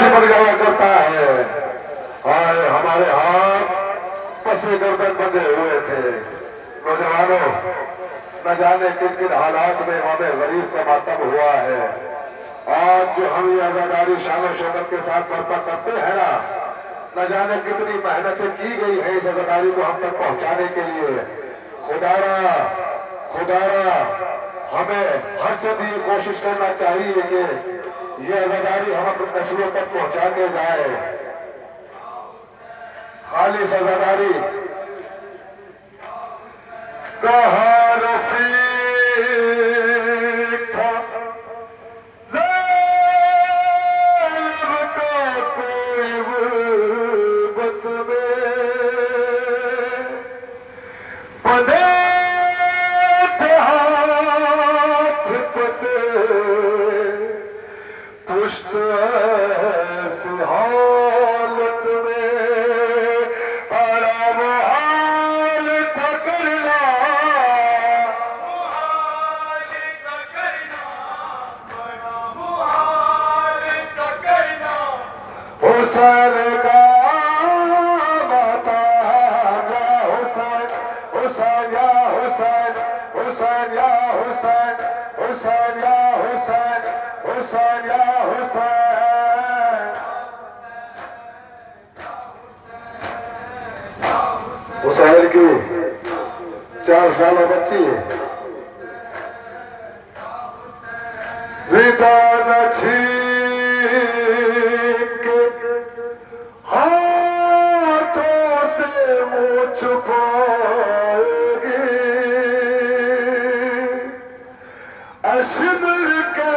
चिपक जाया करता है। हाय हमारे हाथ पसे गर्दन बंधे हुए थे। नौजवानों, न जाने किन किन हालात में इमाम गरीब का मातम हुआ है। आज जो हम ये आजादारी शान शौकत के साथ बर्पा करते हैं ना, न जाने कितनी मेहनतें की गई है इस आजादारी को हम तक पहुंचाने के लिए। खुदारा हमें हर चीज ये कोशिश करना चाहिए कि ये आजादारी हम अपनी नस्लों तक पहुंचा के जाए। खालिस आजादारी कहा रफीक था ज़ालिम का कोई गुर्बत में बंधे थे हाथ पसे पुश्त ऐसी हालत में बड़ा मुहाल था करना हुसैन का माता या हुसैन हुसैन या हुसैन हुसैन या हुसैन हुसैन या हुसैन हुसैन या हुसैन। हुसैन की 4 साल बच्ची रिदा न छीन के हाथों से मुँह छुपाएगी। अश्मर के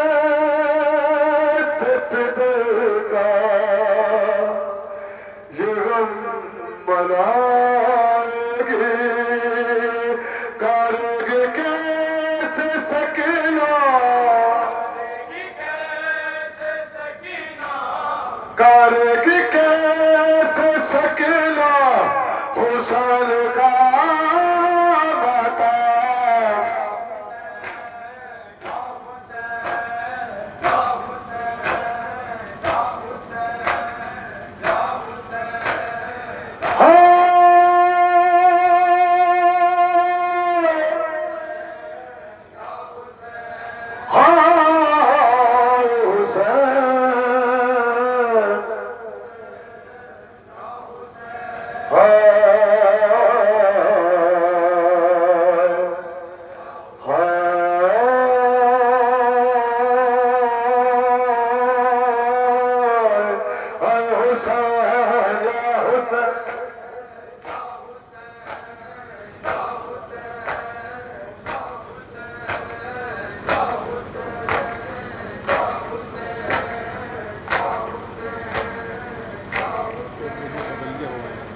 का ये गम बनाएगी। करेगी कैसे सकीना करेगी कैसे सकीना हुसैन का माता।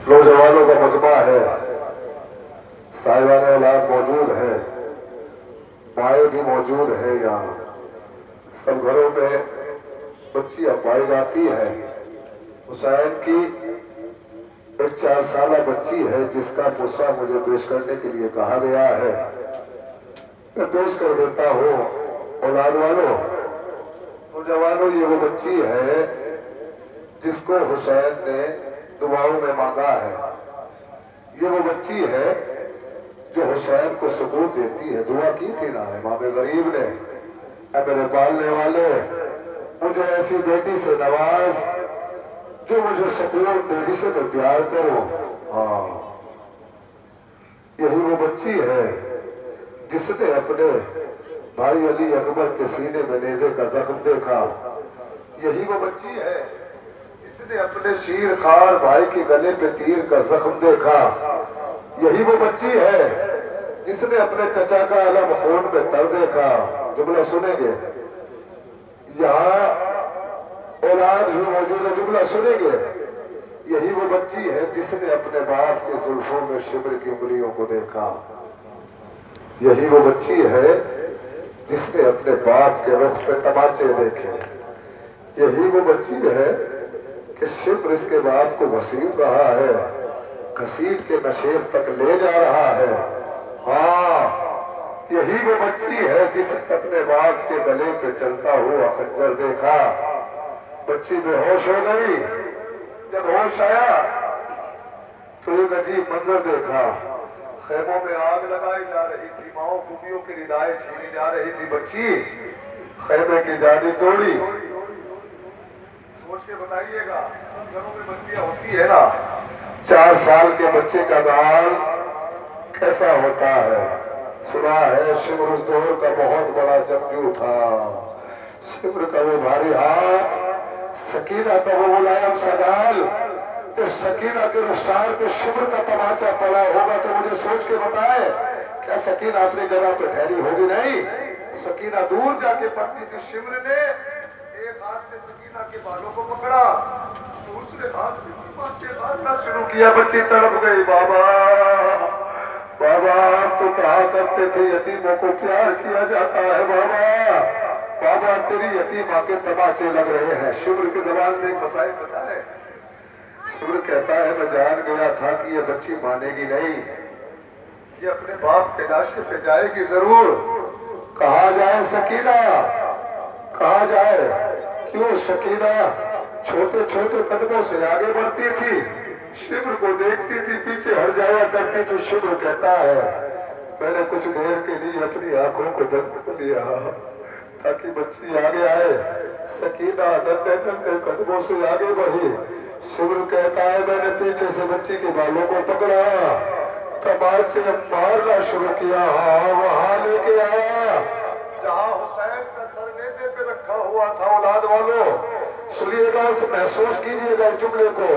नौजवानों का मजमा है, साहिबान औलाद मौजूद है, माए भी मौजूद है। यहाँ सब घरों में बच्चियां पाई जाती है। हुसैन की एक 4 साल बच्ची है जिसका पुस्सा मुझे पेश करने के लिए कहा गया है। मैं पेश कर देता हूँ। औलाद वालों, नौजवानों, ये वो बच्ची है जिसको हुसैन ने दुआओं में मांगा है। ये वो बच्ची है जो हुसैन को सुकून देती है। दुआ की थी ना इमाम गरीब ने, ऐ मेरे पालने वाले, मुझे ऐसी बेटी से नवाज जो मुझे सुकून दे, जिसे मैं प्यार करूं। हाँ, यही वो बच्ची है जिसने अपने भाई अली अकबर के सीने में नेज़े का जख्म देखा। यही वो बच्ची है जिसने अपने शीर खार भाई के गले पे तीर का जख्म देखा। यही वो बच्ची है जिसने अपने चचा का अलम खून में तर देखा। जुमला सुनेंगे, यहाँ औलाद भी मौजूद है, जुमला सुनेंगे। यही वो बच्ची है जिसने अपने बाप के जुल्फों में शिब्र की उंगलियों को देखा। यही वो बच्ची है जिसने अपने बाप के रुख पे तमाचे देखे। यही वो बच्ची है कि शिब्र इसके बाप को वसील रहा है, घसीट के नशेब तक ले जा रहा है। हाँ, यही वो बच्ची है जिसने अपने बाप के गले पे चलता हुआ खंजर देखा। बच्ची बेहोश हो गई। जब होश आया तो एक अजीब मंजर देखा। खेमों में आग लगाई जा रही थी, माओ बीवियों की रिदाएं छीनी जा रही थी। बच्ची खेमे की जानिब दौड़ी। सोच के बताइएगा, घरों में बच्चियां होती है ना, 4 साल के बच्चे का बाल कैसा होता है। सुना है शिमर उस दौर का बहुत बड़ा जंगजू था। शिमर का वो भारी हाथ, सकीना का वो मुलायम सगाल, तो सकीना के रुखसार पे शिमर का तमाचा पड़ा होगा तो मुझे सोच के बताए, क्या सकीना अपनी जगह पे ठहरी होगी? नहीं, सकीना दूर जाके पड़ती थी। शिमर ने एक हाथ से सकीना के बालों को पकड़ा, दूसरे हाथ से मारना शुरू किया। बच्ची तड़प गई। बाबा बाबा, तो कहा करते थे यतीमों को प्यार किया जाता है। बाबा बाबा, तेरी यतीमा के तमाचे लग रहे हैं। शिवर की जबान से एक मसाइल पता है। शिवर कहता है, मैं जान गया था कि ये बच्ची मानेगी नहीं, ये अपने बाप के लाशे पे जाएगी जरूर। कहा जाए सकीना, कहा जाए? क्यों सकीना छोटे छोटे कदमों से आगे बढ़ती थी, शिवर को देखती थी, पीछे हट जाया करती थी। शिवर कहता है, मैंने कुछ देर के लिए अपनी आंखों को बंद कर लिया ताकि बच्ची आगे आए। सकीना नन्हे नन्हे कदमों से आगे बढ़ी। शिवर कहता है, मैंने पीछे से बच्ची के बालों को पकड़ा, तमाचे मारना शुरू किया। वहां लेके आया जहां हुसैन का सर नेज़े पे रखा हुआ था। औलाद वालों सुनिएगा, महसूस कीजिएगा इस जुमले को।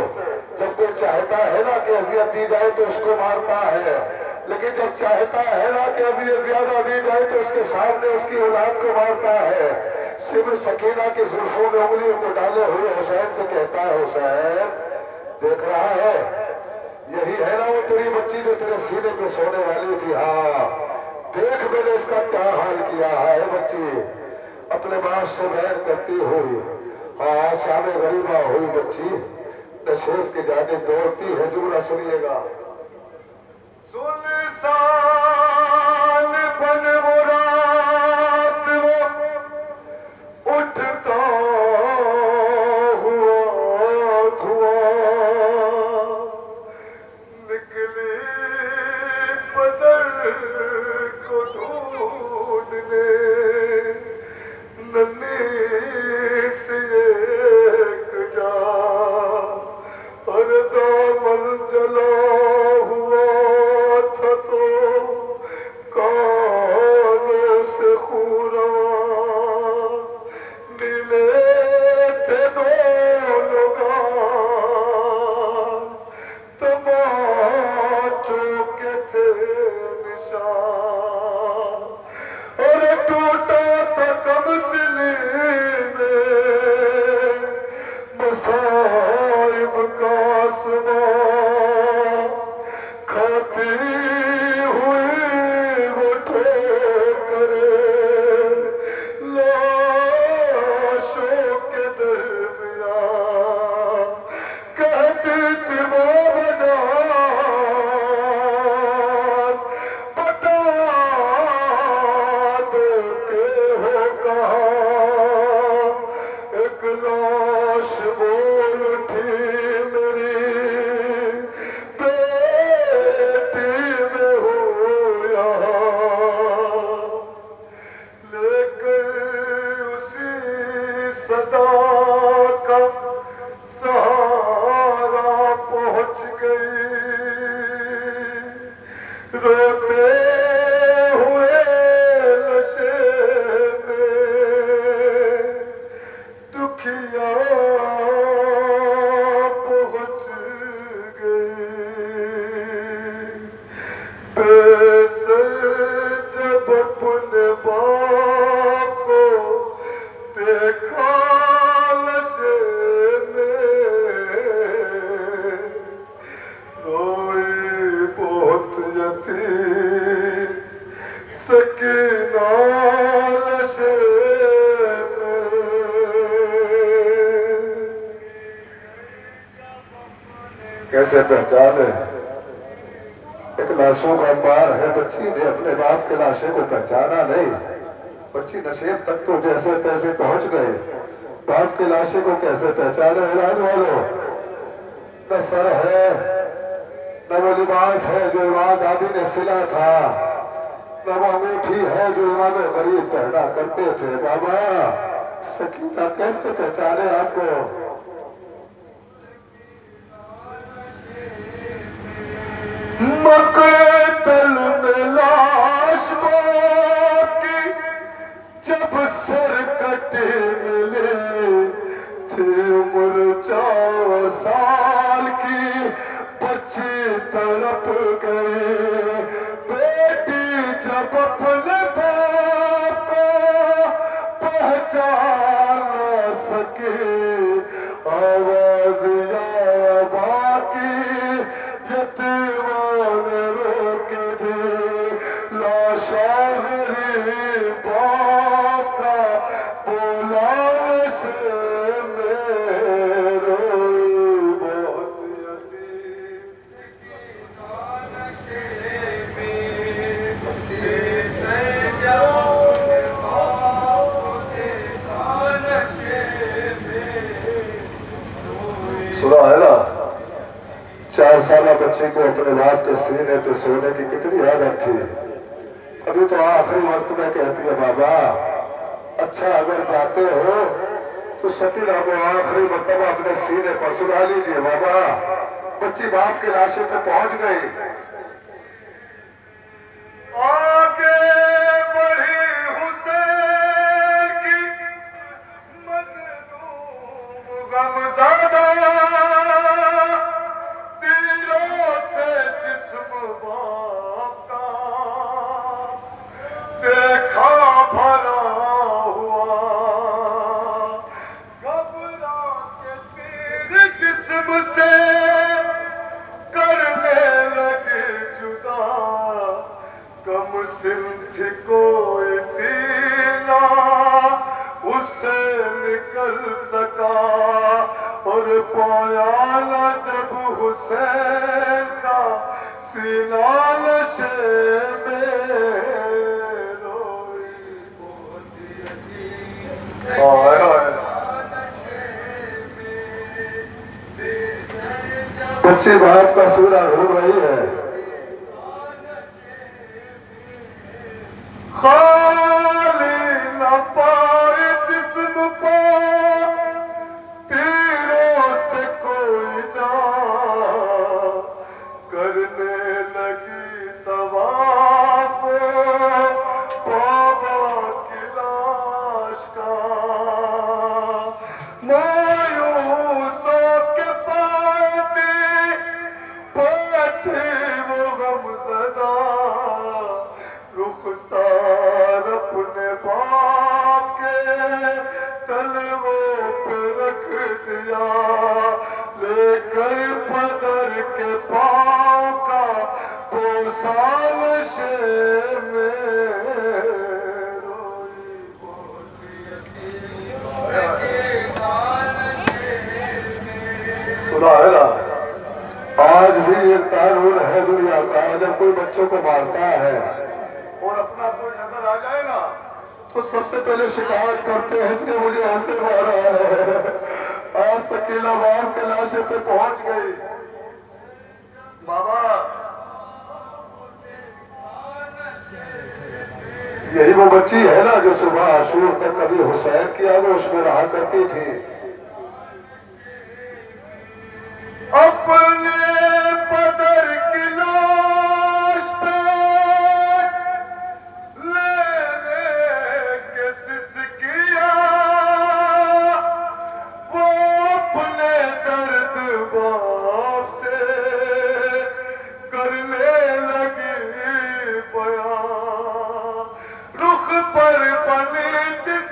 जब कोई चाहता है ना कि अजियत दी जाए तो उसको मारता है, लेकिन जब चाहता है ना कि अजियत ज्यादा दी जाए तो उसके सामने उसकी औलाद को मारता है। शिवर सकीना की जुल्फों में उंगलियों को डाले हुए हुसैन से कहता है, हुसैन देख रहा है, यही है ना वो तेरी बच्ची जो तेरे सीने पे सोने वाली थी। हाँ देख, मैंने इसका क्या हाल किया है। बच्ची अपने बाप से बैर करती हुई, हाँ शामे गरीबा हुई बच्ची नशेब की जानिब दौड़ती है। जुमला सुनिएगा, सुनसान बन वो रात वो उठता हुआ धुआं, निकली बदर को ढूंढने नन्ही सी एक जा, और दामन जला हुआ था तो कानों से खूरा, नीले थे दोनों गाल, तमाचों के थे निशान, और टूटा था कमसिली में मसाइब का आसमां, खाती हुई वो ठोकरे लाशों के दरमियां, कहती थी बाबा जान, बता दो के हो कहाँ। एक लाश बोल उठी मेरी बेटी में हूँ यहाँ, लेकर उसी सदा का सहारा पहुँच गई, रोते हुए नशे में दुखिया पहुँच गई। बेसर जब अपने बाप को देखा नशे में, रोई बहुत यतीम सकीना नशे में। कैसे पहचाने? एक लाशों का अंबार है। बच्ची ने अपने बाप के लाशे को पहचाना नहीं। बच्ची नशेब तक तो जैसे तैसे पहुंच गए, باپ کے لاشے کو کیسے پہچانے ایران والوں؟ نہ سر ہے، نہ وہ لباس ہے جو امام دادی نے سلا تھا، نہ وہ انگوٹھی ہے جو امام غریب پہنا کرتے تھے۔ بابا سکینہ کیسے پہچانے آپ کو؟ مقتل میں لاش کی جب سر کٹے ملے تھے، عمر 4 سال کی بچی تڑپ گئی، بیٹی جب اپنے باپ کو پہچان نہ سکی، آواز یا ابا کی یتیمان روک دی، لاشا غریب باپ کا بلاش میں روئی بہت یتیم۔ سنا ہے نا، 4 سالہ بچے کو اپنے باپ کے سینے پہ سونے کی کتنی عادت تھی۔ ابھی تو آخری وقت میں کہتی ہے بابا اچھا اگر جاتے ہو تو سکینہ کو آخری مرتبہ اپنے سینے پر سلا لیجیے۔ بابا بچی باپ کے لاشے پہ پہنچ گئی، آگے بڑھی حسین کی مظلوم غمزدہ، تیروں سے جسم باپ کا دیکھا بھرا ہوا، گھبرا کے تیرے جسم سے کرنے لگے جدا، کم سن تھی کوئی دینا اس سے نکل سکا، اور پایا نہ جب حسین کا سینہ نشے میں روئی بچی باپ کا سینہ رو رہی ہے، خالی نہ پائے جسم پر تیروں سے کوئی جا، کرنے لگی طواف بابا کی لاش کا، مایوسوں کے پاتی بیٹھی وہ غمزدہ، رخسار اپنے باپ کے تلووں پہ رکھ دیا، لے کر پدر کے پاؤں کا بوسہ نشے میں روئی سنا ہے نا، آج بھی ایک قانون ہے دنیا کا، جب کوئی بچوں کو مارتا ہے اور اپنا کوئی نظر آ جائے گا تو سب سے پہلے شکایت کرتے ہیں اس نے مجھے ایسے مارا ہے۔ آج سکینہ باپ کے لاشے پہ پہنچ گئی۔ بابا یہی وہ بچی ہے نا جو صبح عاشور تک کبھی حسین کی آغوش میں رہا کرتی تھی، اپنے پدر کی لاش پہ لینے کے سسکیا، وہ اپنے درد باپ سے کرنے لگی بیان، رخ پر بنی جو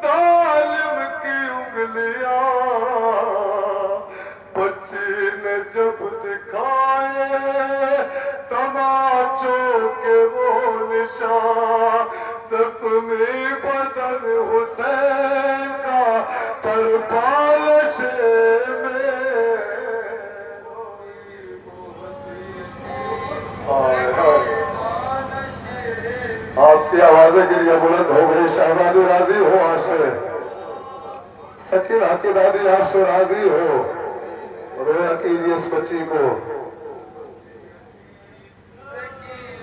ظالم کی انگلیاں، بچی نے جب دکھائے تماچوں کے وہ نشان، زخمی بدن حسین کا پر پالشے میں آپ کی آوازیں کے لیے بلند ہو گئی۔ शहजादी राजी हो आज से, सकीना की दादी आपसे राजी हो, रोया कीजिए इस बच्ची को।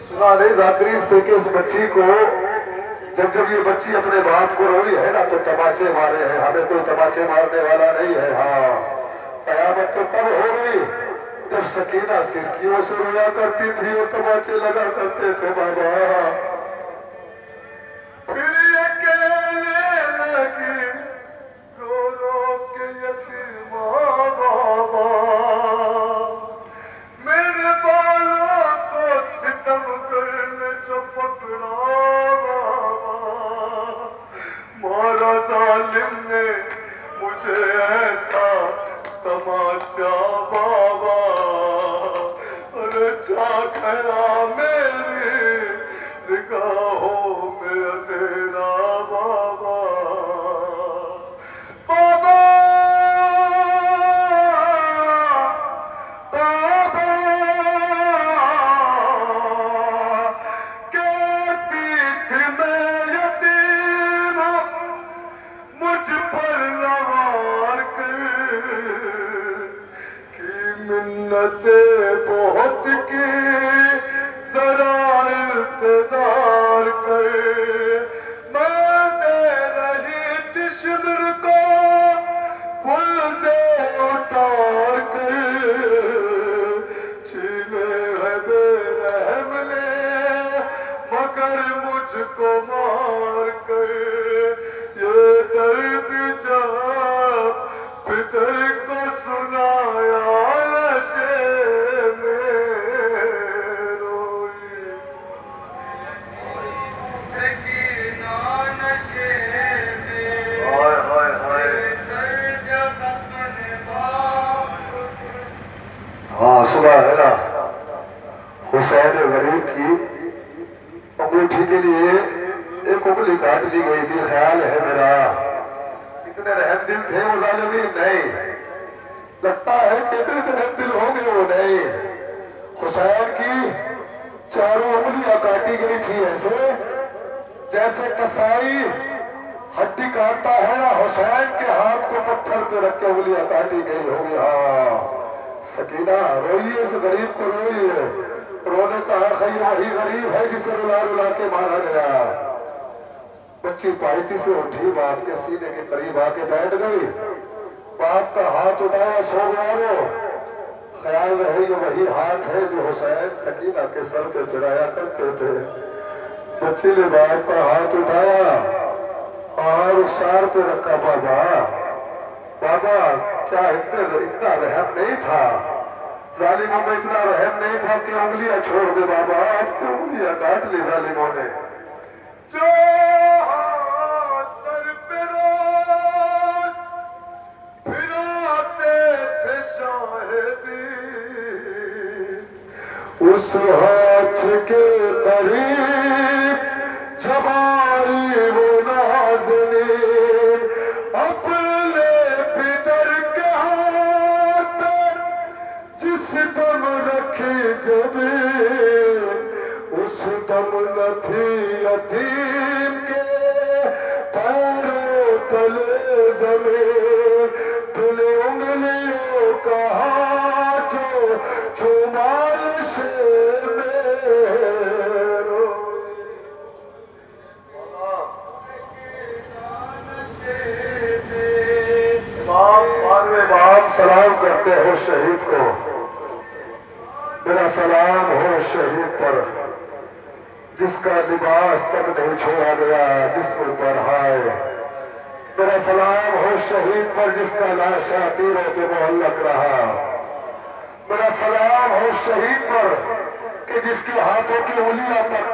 सुना नहीं जाकरी से कि इस बच्ची को जब ये बच्ची अपने बाप को रोई है ना तो तमाचे मारे हैं, हमें कोई तमाचे मारने वाला नहीं है। हाँ, कयामत तो तब हो गई जब सकीना सिसकियों से रोया करती थी और तमाचे लगा करते थे बाबा। फिर अकेले लगी रो रो के यतीमा बाबा, मेरे बालों को सितम करने से पकड़ा बाबा, मारा जालिम ने मुझे ऐसा तमाचा बाबा, अरे झांकना मेरी निगाहों में अंधेरा बाबा। बाबा बाबा कहती थी मैं यतीम मुझ पर नवार कर, की मिन्नतें बहुत की जरा इंतजार कर, मैं दे रही थी शिमर को फूल दे उतार कर, छीने है बेरहम ने मगर मुझको मार कर, ये दर्द जब पितर को सुनाया नशे में रोई, सकीना नशे में, हाय हाय हाय, हाँ सुना है ना, हुसैन गरीब की अंगूठी के लिए एक उंगली काट ली गई थी। ख्याल है मेरा इतने रहम दिल थे वो जालिमीन नहीं, लगता है कि इतने रहम दिल होंगे वो नहीं। हुसैन की चारों उंगलियां काटी गई थी ऐसे जैसे कसाई हड्डी काटता है ना, हुसैन के हाथ को पत्थर पे रख के उंगलियां काटी गई होगी। हाँ सकीना रोइए, इस गरीब को रोइए। रोने का हक है, वही गरीब है जिसे रुला रुला के मारा गया। बच्ची पायती से उठी, बाप के सीने के करीब आके बैठ गई, बाप का हाथ उठाया, सो गया वो। ख्याल रहे ये वही हाथ है जो हुसैन सकीना के सर पे चढ़ाया करते थे। बच्ची ने बाप का हाथ उठाया और उस सार पे रखा। बाबा बाबा क्या इतना रहम नहीं था, जालिमों में इतना रहम नहीं था कि उंगलियां छोड़ दे बाबा, आपकी उंगलियां काट ली जालिमों ने। जो सर पे रोज फिराते थे शाहिदी, उस हाथ के करीब जबारी वो नाज़नीन अपने पितर के हाथ जिस दम रखी जमीन, उस दम न थी यतीम के पैरों तले जमीन, तुले उंगलियों का हाथ जो मालिश बाप सलाम करते हो शहीद को, मेरा सलाम हो शहीद पर जिसका लिबास तक नहीं छोड़ा गया जिस्म पर हाय। मेरा सलाम हो शहीद पर जिसका लाशा तीरों पे मुअल्लक रहा। मेरा सलाम हो शहीद पर कि जिसके हाथों की उंगलियां तक